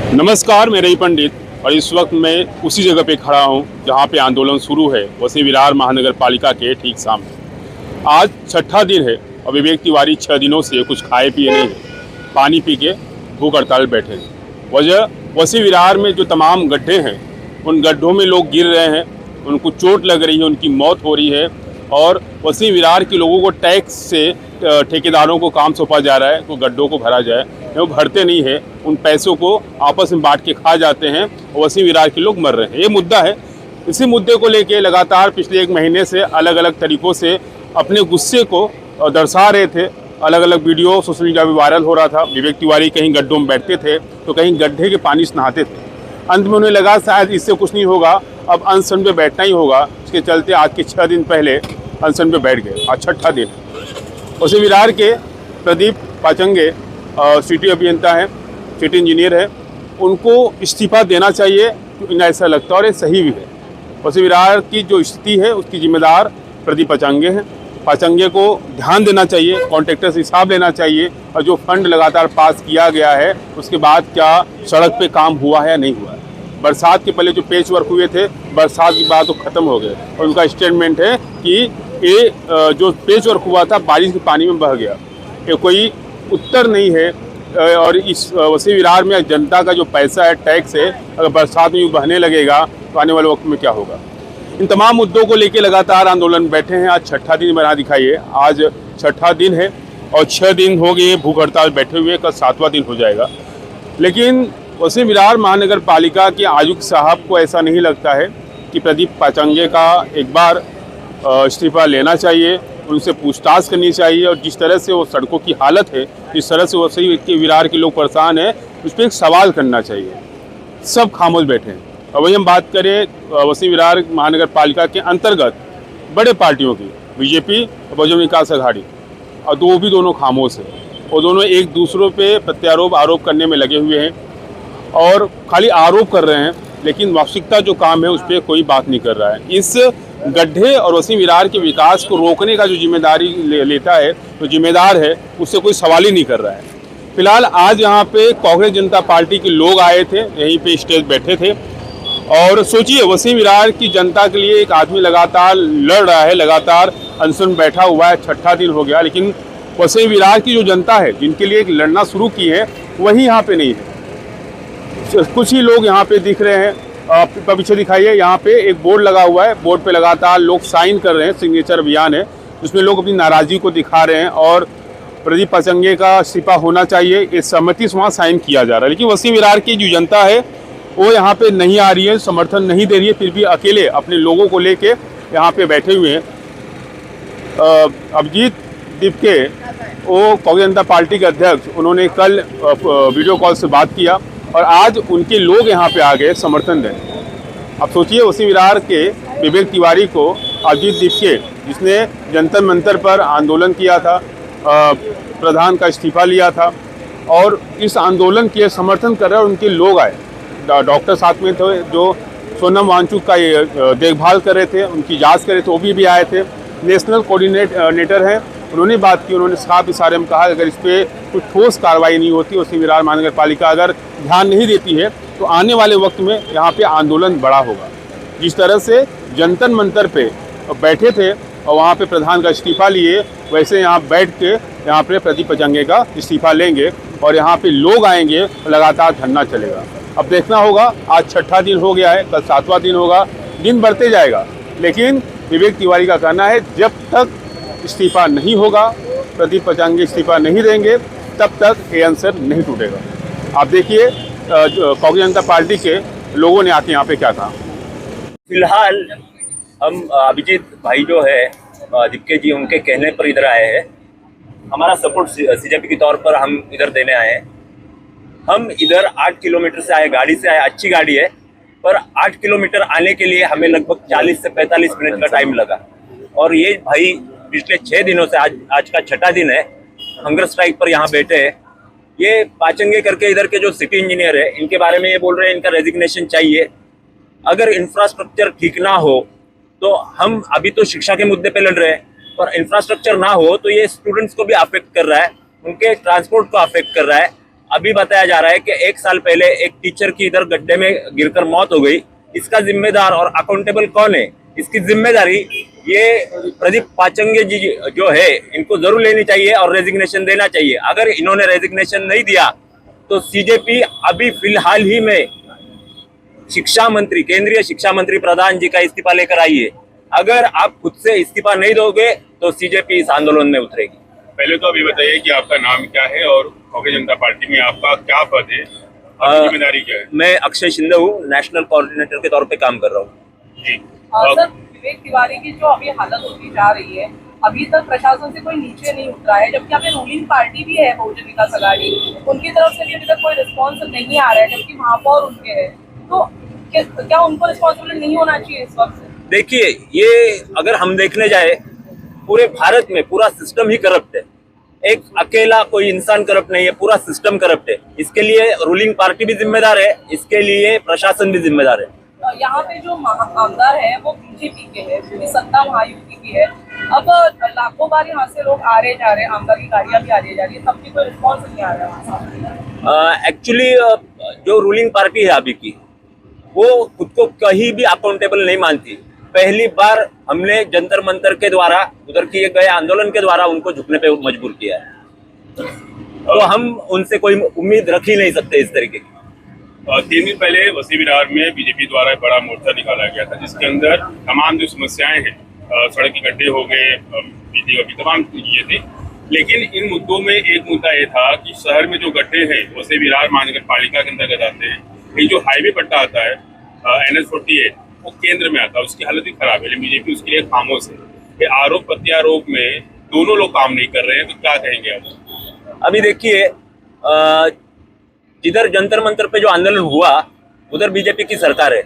नमस्कार, मैं रवि पंडित और इस वक्त मैं उसी जगह पे खड़ा हूँ जहाँ पे आंदोलन शुरू है, वसई विरार महानगर पालिका के ठीक सामने। आज छठा दिन है और विवेक तिवारी 6 दिनों से कुछ खाए पिए नहीं है, पानी पी के भूख हड़ताल बैठे हैं। वजह वसई विरार में जो तमाम गड्ढे हैं उन गड्ढों में लोग गिर रहे हैं, उनको चोट लग रही है, उनकी मौत हो रही है और वसई विरार के लोगों को टैक्स से ठेकेदारों को काम सौंपा जा रहा है कि गड्ढों को भरा जाए। वो भरते नहीं है, उन पैसों को आपस में बांट के खा जाते हैं और वसई विरार के लोग मर रहे हैं। ये मुद्दा है। इसी मुद्दे को लेके लगातार पिछले 1 महीने से अलग अलग तरीक़ों से अपने गुस्से को दर्शा रहे थे। अलग अलग वीडियो सोशल मीडिया पर वायरल हो रहा था। विवेक तिवारी कहीं गड्ढों में बैठते थे तो कहीं गड्ढे के पानी से नहाते थे। अंत में उन्हें लगा शायद इससे कुछ नहीं होगा, अब अनशन पे बैठना ही होगा। इसके चलते आज के 6 दिन पहले अनशन पे बैठ गए। आज छठा दिन। वसई विरार के प्रदीप पाचंगे सिटी अभियंता हैं, सिटी इंजीनियर है, उनको इस्तीफा देना चाहिए। इन्हें ऐसा लगता है और ये सही भी है। वसई विरार की जो स्थिति है उसकी जिम्मेदार प्रदीप पाचंगे हैं। पाचंगे को ध्यान देना चाहिए, कॉन्ट्रैक्टर से हिसाब लेना चाहिए और जो फंड लगातार पास किया गया है उसके बाद क्या सड़क पे काम हुआ है या नहीं हुआ है। बरसात के पहले जो पेच वर्क हुए थे, बरसात के बाद तो ख़त्म हो गए और उनका स्टेटमेंट है कि ये जो पेच वर्क हुआ था बारिश के पानी में बह गया। ये कोई उत्तर नहीं है। और इस वसई विरार में जनता का जो पैसा है, टैक्स है, अगर बरसात में यूँ बहने लगेगा तो आने वाले वक्त में क्या होगा। इन तमाम मुद्दों को लेकर लगातार आंदोलन बैठे हैं। आज छठा दिन बना दिखाइए, आज छठा दिन है और 6 दिन हो गए भूख हड़ताल बैठे हुए, कल 7वां दिन हो जाएगा। लेकिन वसई विरार महानगर पालिका के आयुक्त साहब को ऐसा नहीं लगता है कि प्रदीप पाचंगे का एक बार इस्तीफा लेना चाहिए, उनसे पूछताछ करनी चाहिए और जिस तरह से वो सड़कों की हालत है, जिस तरह से वसई के विरार के लोग परेशान हैं, उस पर एक सवाल करना चाहिए। सब खामोश बैठे हैं। और वही हम बात करें वसई विरार महानगर पालिका के अंतर्गत बड़े पार्टियों की, बीजेपी और बहुजन विकास आघाड़ी, और दोनों खामोश हैं और दोनों एक दूसरों पे प्रत्यारोप आरोप करने में लगे हुए हैं और खाली आरोप कर रहे हैं, लेकिन वास्तविकता जो काम है उस पर कोई बात नहीं कर रहा है। इस गड्ढे और वसई विरार के विकास को रोकने का जो जिम्मेदारी लेता है, जो जिम्मेदार है, उससे कोई सवाल ही नहीं कर रहा है। फिलहाल आज यहाँ पे कांग्रेस जनता पार्टी के लोग आए थे, यहीं पे स्टेज बैठे थे और सोचिए वसई विरार की जनता के लिए एक आदमी लगातार लड़ रहा है, लगातार अनशन बैठा हुआ है, छठा दिन हो गया, लेकिन वसई विरार की जो जनता है, जिनके लिए एक लड़ना शुरू की है, वही यहाँ पे नहीं है। कुछ ही लोग यहाँ पे दिख रहे हैं। पीछे दिखाइए, यहाँ पे एक बोर्ड लगा हुआ है, बोर्ड पे लगातार लोग साइन कर रहे हैं, सिग्नेचर अभियान है, जिसमें लोग अपनी नाराज़गी को दिखा रहे हैं और प्रदीप पाचंगे का इस्तीफा होना चाहिए, इस सहमति से वहाँ साइन किया जा रहा है। लेकिन वसई विरार की जो जनता है वो यहाँ पे नहीं आ रही है, समर्थन नहीं दे रही है, फिर भी अकेले अपने लोगों को लेके यहाँ पे बैठे हुए हैं। अभिजीत दीपके, वो कांग्रेस जनता पार्टी के अध्यक्ष, उन्होंने कल वीडियो कॉल से बात किया और आज उनके लोग यहाँ पे आ गए समर्थन देने। अब सोचिए वसई विरार के विवेक तिवारी को अभिजीत दीपके, जिसने जंतर मंतर पर आंदोलन किया था, प्रधान का इस्तीफा लिया था और इस आंदोलन के समर्थन कर रहे, और उनके लोग आए। डॉक्टर साथ में थे जो सोनम वांगचुक का ये देखभाल कर रहे थे, उनकी जांच कर रहे थे, वो भी आए थे। नेशनल कोऑर्डिनेटर हैं, उन्होंने बात की, उन्होंने साफ इशारे में कहा अगर इस पर कुछ ठोस कार्रवाई नहीं होती, वसई विरार महानगर पालिका अगर ध्यान नहीं देती है, तो आने वाले वक्त में यहाँ पे आंदोलन बड़ा होगा। जिस तरह से जंतर मंतर पे बैठे थे और वहाँ पे प्रधान का इस्तीफा लिए, वैसे यहाँ बैठ के यहाँ पे प्रदीप पाचंगे का इस्तीफा लेंगे और यहाँ पे लोग आएंगे, लगातार धरना चलेगा। अब देखना होगा, आज छठा दिन हो गया है, कल 7वां दिन होगा, दिन बढ़ते जाएगा। लेकिन विवेक तिवारी का कहना है जब तक इस्तीफा नहीं होगा, प्रदीप पाचंगे इस्तीफा नहीं देंगे, तब तक ये आंसर नहीं टूटेगा। आप देखिए कांग्रेस जनता पार्टी के लोगों ने आके यहाँ पे क्या कहा। फिलहाल हम अभिजीत भाई जो है दीपके जी, उनके कहने पर इधर आए हैं। हमारा सपोर्ट सीजेपी के तौर पर हम इधर देने आए हैं। हम इधर 8 किलोमीटर से आए, गाड़ी से आए, अच्छी गाड़ी है, पर 8 किलोमीटर आने के लिए हमें लगभग 40 से 45 मिनट का टाइम लगा। और ये भाई पिछले 6 दिनों से, आज का छठा दिन है, हंगर स्ट्राइक पर यहाँ बैठे हैं। ये पाचंगे करके इधर के जो सिटी इंजीनियर है, इनके बारे में ये बोल रहे हैं इनका रेजिग्नेशन चाहिए। अगर इंफ्रास्ट्रक्चर ठीक ना हो तो हम अभी तो शिक्षा के मुद्दे पे लड़ रहे हैं, पर इंफ्रास्ट्रक्चर ना हो तो ये स्टूडेंट्स को भी अफेक्ट कर रहा है, उनके ट्रांसपोर्ट को अफेक्ट कर रहा है। अभी बताया जा रहा है कि 1 साल पहले एक टीचर की इधर गड्ढे में गिरकर मौत हो गई। इसका जिम्मेदार और अकाउंटेबल कौन है? इसकी जिम्मेदारी ये प्रदीप पाचंगे जी जो है, इनको जरूर लेनी चाहिए और रेजिग्नेशन देना चाहिए। अगर इन्होंने रेजिग्नेशन नहीं दिया तो सीजेपी अभी फिलहाल ही में शिक्षा मंत्री, केंद्रीय शिक्षा मंत्री प्रधान जी का इस्तीफा लेकर आई है। अगर आप खुद से इस्तीफा नहीं दोगे तो सीजेपी इस आंदोलन में उतरेगी। पहले तो अभी बताइए कि आपका नाम क्या है और कांग्रेस जनता पार्टी में आपका क्या पद है, आपकी जिम्मेदारी क्या है? मैं अक्षय शिंदे हूँ, नेशनल कोऑर्डिनेटर के तौर पे काम कर रहा हूँ जी। सर, विवेक तिवारी की जो अभी हालत होती जा रही है, अभी तक प्रशासन से कोई नीचे नहीं उतरा है, जबकि यहाँ पे रूलिंग पार्टी भी है बहुजन विकास अघाड़ी, उनकी तरफ से भी अभी तक कोई रिस्पॉन्स नहीं आ रहा है, जबकि महापौर उनके हैं। तो क्या उनको रिस्पॉन्सिबिलिटी नहीं होना चाहिए इस वक्त? देखिए, ये अगर हम देखने जाए पूरे भारत में पूरा सिस्टम ही करप्ट है। एक अकेला कोई इंसान करप्ट नहीं है, पूरा सिस्टम करप्ट है। इसके लिए रूलिंग पार्टी भी जिम्मेदार है, इसके लिए प्रशासन भी जिम्मेदार है। यहाँ पे जो आमदार है वो बीजेपी के हैं, पूरी सत्ता महायुति की है। अब लाखों बार यहाँ से लोग आ रहे जा रहे हैं, आमदार की गाड़ियाँ भी आ रही जा रही है, तब भी कोई रिस्पॉन्स नहीं आ रहा है। एक्चुअली जो रूलिंग पार्टी है अभी की, वो खुद को कहीं भी अकाउंटेबल नहीं मानती। पहली बार हमने जंतर मंतर के द्वारा, उधर किए गए आंदोलन के द्वारा उनको झुकने पे मजबूर किया है। तो हम उनसे कोई उम्मीद रख ही नहीं सकते इस तरीके की। 3 दिन पहले वसी विरार में बीजेपी द्वारा एक बड़ा मोर्चा निकाला गया था, जिसके अंदर तमाम जो समस्याएं हैं, सड़क के गड्ढे हो गए, बिजली का भी तमाम चीजें थी। लेकिन इन मुद्दों में एक मुद्दा ये था कि शहर में जो गड्ढे हैं वसी विरार महानगर पालिका के अंतर्गत आते हैं। ये जो हाईवे पट्टा आता है NH48, वो केंद्र में आता है, उसकी हालत भी खराब है, लेकिन बीजेपी उसके लिए खामोश है। ये आरोप प्रत्यारोप में दोनों लोग काम नहीं कर रहे हैं, तो क्या कहेंगे आप? अभी देखिए, जिधर जंतर मंतर पे जो आंदोलन हुआ उधर बीजेपी की सरकार है,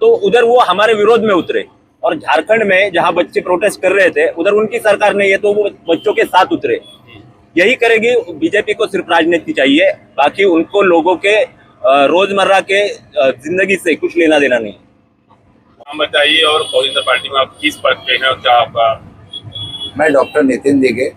तो उधर वो हमारे विरोध में उतरे। और झारखंड में जहां बच्चे प्रोटेस्ट कर रहे थे, उधर उनकी सरकार नहीं है, तो वो बच्चों के साथ उतरे। यही करेगी बीजेपी को। सिर्फ राजनीति चाहिए, बाकी उनको लोगों के रोजमर्रा के जिंदगी से कुछ लेना देना नहीं। हम बताइए, और कांग्रेस जनता पार्टी में आप किस पद पे हैं और क्या आपका? मैं डॉक्टर नितिन दिगे।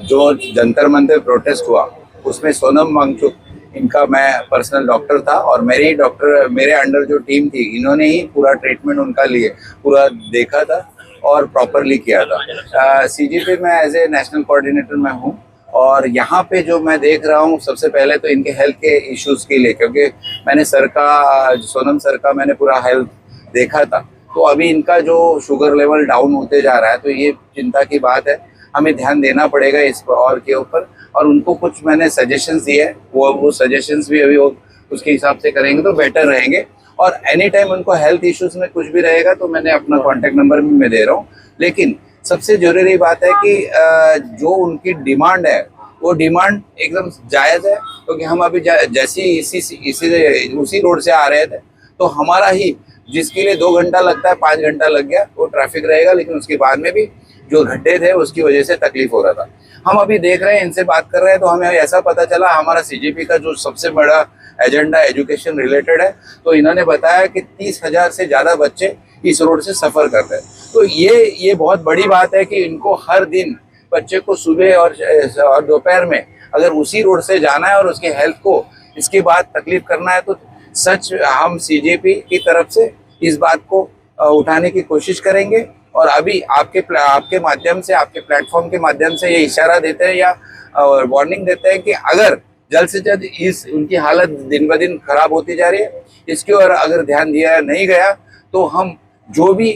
जो जंतर मंतर प्रोटेस्ट हुआ उसमें सोनम वांगचुक, इनका मैं पर्सनल डॉक्टर था और मेरे अंडर जो टीम थी, इन्होंने ही पूरा ट्रीटमेंट उनका लिए पूरा देखा था और प्रॉपरली किया था। सीजीपी में एज ए नेशनल कोऑर्डिनेटर मैं हूँ और यहाँ पे जो मैं देख रहा हूँ, सबसे पहले तो इनके हेल्थ के इश्यूज के लिए, क्योंकि मैंने सोनम सर का मैंने पूरा हेल्थ देखा था, तो अभी इनका जो शुगर लेवल डाउन होते जा रहा है, तो ये चिंता की बात है। हमें ध्यान देना पड़ेगा इस पर और के ऊपर, और उनको कुछ मैंने सजेशंस दिए, वो सजेशंस भी अभी वो उसके हिसाब से करेंगे तो बेटर रहेंगे। और एनी टाइम उनको हेल्थ इश्यूज में कुछ भी रहेगा तो मैंने अपना कॉन्टैक्ट नंबर भी मैं दे रहा हूँ। लेकिन सबसे जरूरी बात है कि जो उनकी डिमांड है वो डिमांड एकदम जायज़ है, क्योंकि हम अभी जैसी उसी रोड से आ रहे थे, तो हमारा ही जिसके लिए 2 घंटा लगता है 5 घंटा लग गया, वो ट्रैफिक रहेगा। लेकिन उसके बाद में भी जो गड्ढे थे उसकी वजह से तकलीफ हो रहा था। हम अभी देख रहे हैं, इनसे बात कर रहे हैं, तो हमें ऐसा पता चला हमारा सीजीपी का जो सबसे बड़ा एजेंडा एजुकेशन रिलेटेड है, तो इन्होंने बताया कि 30,000 से ज़्यादा बच्चे इस रोड से सफ़र कर रहे हैं। तो ये बहुत बड़ी बात है कि इनको हर दिन बच्चे को सुबह और दोपहर में अगर उसी रोड से जाना है और उसके हेल्थ को इसके बाद तकलीफ करना है, तो सच हम सीजेपी की तरफ से इस बात को उठाने की कोशिश करेंगे। और अभी आपके माध्यम से, आपके प्लेटफॉर्म के माध्यम से ये इशारा देते हैं या वार्निंग देते हैं कि अगर जल्द से जल्द उनकी हालत दिन ब दिन खराब होती जा रही है, इसकी ओर अगर ध्यान दिया नहीं गया तो हम जो भी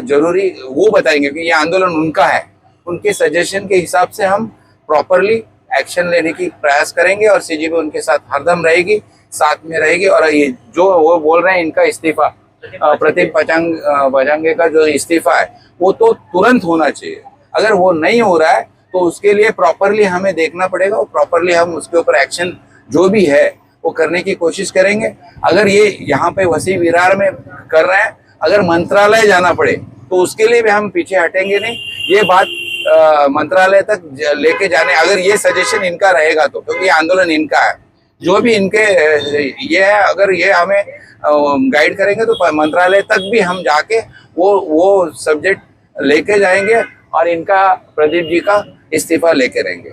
जरूरी वो बताएंगे कि ये आंदोलन उनका है, उनके सजेशन के हिसाब से हम प्रॉपरली एक्शन लेने की प्रयास करेंगे और सीजीपी उनके साथ हरदम रहेगी, साथ में रहेगी। और ये जो वो बोल रहे हैं, इनका इस्तीफा, प्रदीप पाचंगे का जो इस्तीफा है वो तो तुरंत होना चाहिए। अगर वो नहीं हो रहा है तो उसके लिए प्रॉपरली हमें देखना पड़ेगा और प्रॉपरली हम उसके ऊपर एक्शन जो भी है वो करने की कोशिश करेंगे। अगर ये यहाँ पे वसी विरार में कर रहे हैं, अगर मंत्रालय जाना पड़े तो उसके लिए भी हम पीछे हटेंगे नहीं। ये बात मंत्रालय तक लेके जाने, अगर ये सजेशन इनका रहेगा तो, क्योंकि ये आंदोलन इनका है, जो भी इनके ये है, अगर ये हमें गाइड करेंगे तो मंत्रालय तक भी हम जाके वो सब्जेक्ट लेके जाएंगे और इनका प्रदीप जी का इस्तीफा लेके रहेंगे।